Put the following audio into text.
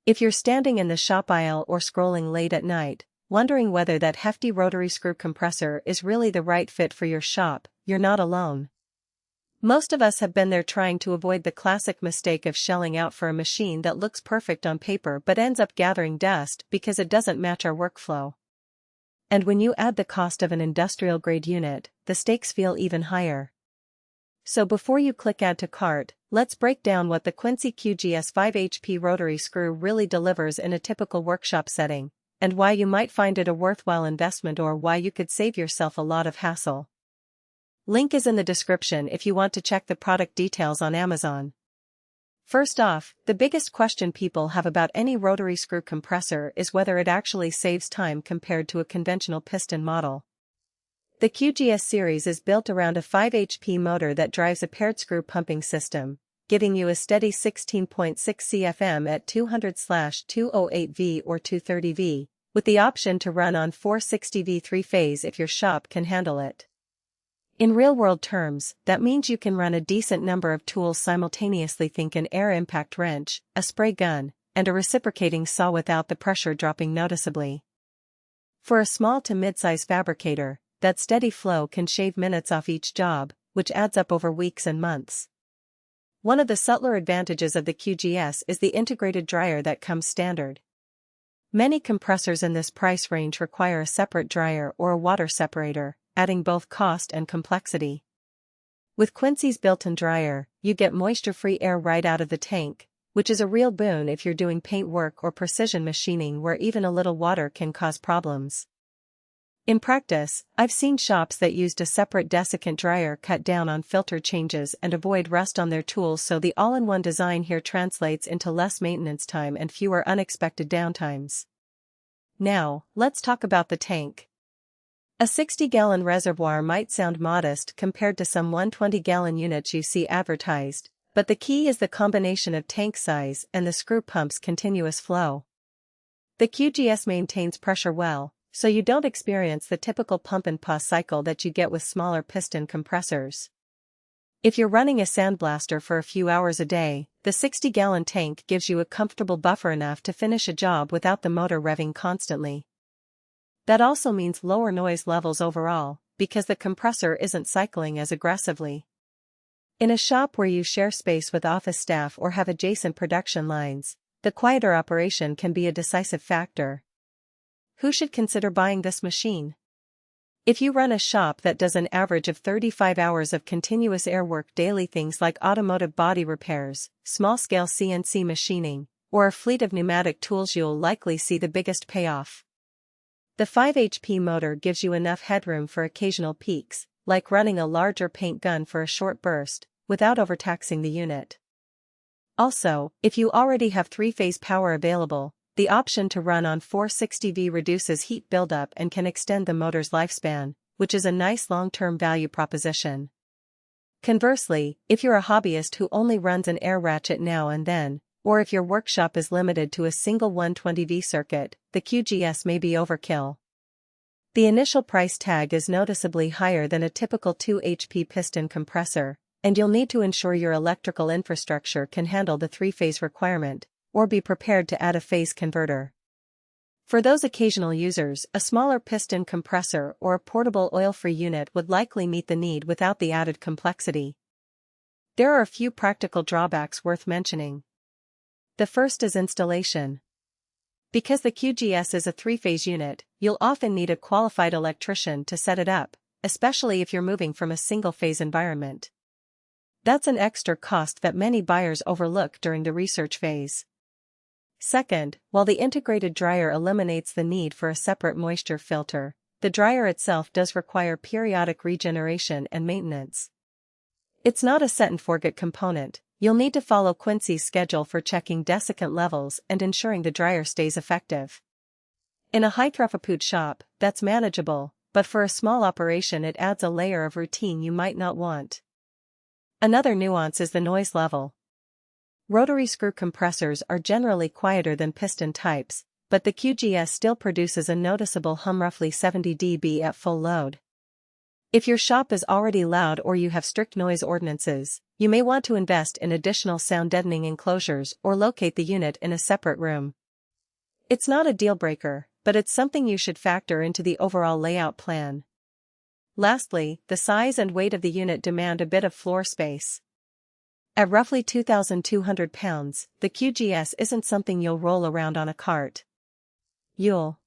If you're standing in the shop aisle or scrolling late at night, wondering whether that hefty rotary screw compressor is really the right fit for your shop, you're not alone. Most of us have been there trying to avoid the classic mistake of shelling out for a machine that looks perfect on paper but ends up gathering dust because it doesn't match our workflow. And when you add the cost of an industrial-grade unit, the stakes feel even higher. So before you click Add to Cart, let's break down what the Quincy QGS 5HP rotary screw really delivers in a typical workshop setting, and why you might find it a worthwhile investment or why you could save yourself a lot of hassle. Link is in the description if you want to check the product details on Amazon. First off, the biggest question people have about any rotary screw compressor is whether it actually saves time compared to a conventional piston model. The QGS series is built around a 5 HP motor that drives a paired screw pumping system, giving you a steady 16.6 CFM at 200/208V or 230V, with the option to run on 460V 3-phase if your shop can handle it. In real-world terms, that means you can run a decent number of tools simultaneously. Think an air impact wrench, a spray gun, and a reciprocating saw without the pressure dropping noticeably. For a small to mid-size fabricator, that steady flow can shave minutes off each job, which adds up over weeks and months. One of the subtler advantages of the QGS is the integrated dryer that comes standard. Many compressors in this price range require a separate dryer or a water separator, adding both cost and complexity. With Quincy's built-in dryer, you get moisture-free air right out of the tank, which is a real boon if you're doing paint work or precision machining where even a little water can cause problems. In practice, I've seen shops that used a separate desiccant dryer cut down on filter changes and avoid rust on their tools, so the all-in-one design here translates into less maintenance time and fewer unexpected downtimes. Now, let's talk about the tank. A 60-gallon reservoir might sound modest compared to some 120-gallon units you see advertised, but the key is the combination of tank size and the screw pump's continuous flow. The QGS maintains pressure well, so you don't experience the typical pump and pause cycle that you get with smaller piston compressors. If you're running a sandblaster for a few hours a day, the 60-gallon tank gives you a comfortable buffer enough to finish a job without the motor revving constantly. That also means lower noise levels overall, because the compressor isn't cycling as aggressively. In a shop where you share space with office staff or have adjacent production lines, the quieter operation can be a decisive factor. Who should consider buying this machine? If you run a shop that does an average of 35 hours of continuous air work daily, things like automotive body repairs, small-scale CNC machining, or a fleet of pneumatic tools, you'll likely see the biggest payoff. The 5 HP motor gives you enough headroom for occasional peaks, like running a larger paint gun for a short burst, without overtaxing the unit. Also, if you already have 3-phase power available, the option to run on 460V reduces heat buildup and can extend the motor's lifespan, which is a nice long-term value proposition. Conversely, if you're a hobbyist who only runs an air ratchet now and then, or if your workshop is limited to a single 120V circuit, the QGS may be overkill. The initial price tag is noticeably higher than a typical 2 HP piston compressor, and you'll need to ensure your electrical infrastructure can handle the 3-phase requirement, or be prepared to add a phase converter. For those occasional users, a smaller piston compressor or a portable oil-free unit would likely meet the need without the added complexity. There are a few practical drawbacks worth mentioning. The first is installation. Because the QGS is a 3-phase unit, you'll often need a qualified electrician to set it up, especially if you're moving from a single-phase environment. That's an extra cost that many buyers overlook during the research phase. Second, while the integrated dryer eliminates the need for a separate moisture filter, the dryer itself does require periodic regeneration and maintenance. It's not a set-and-forget component. You'll need to follow Quincy's schedule for checking desiccant levels and ensuring the dryer stays effective. In a high-throughput shop, that's manageable, but for a small operation it adds a layer of routine you might not want. Another nuance is the noise level. Rotary screw compressors are generally quieter than piston types, but the QGS still produces a noticeable hum, roughly 70 dB at full load. If your shop is already loud or you have strict noise ordinances, you may want to invest in additional sound deadening enclosures or locate the unit in a separate room. It's not a deal breaker, but it's something you should factor into the overall layout plan. Lastly, the size and weight of the unit demand a bit of floor space. At roughly 2,200 pounds, the QGS isn't something you'll roll around on a cart. You'll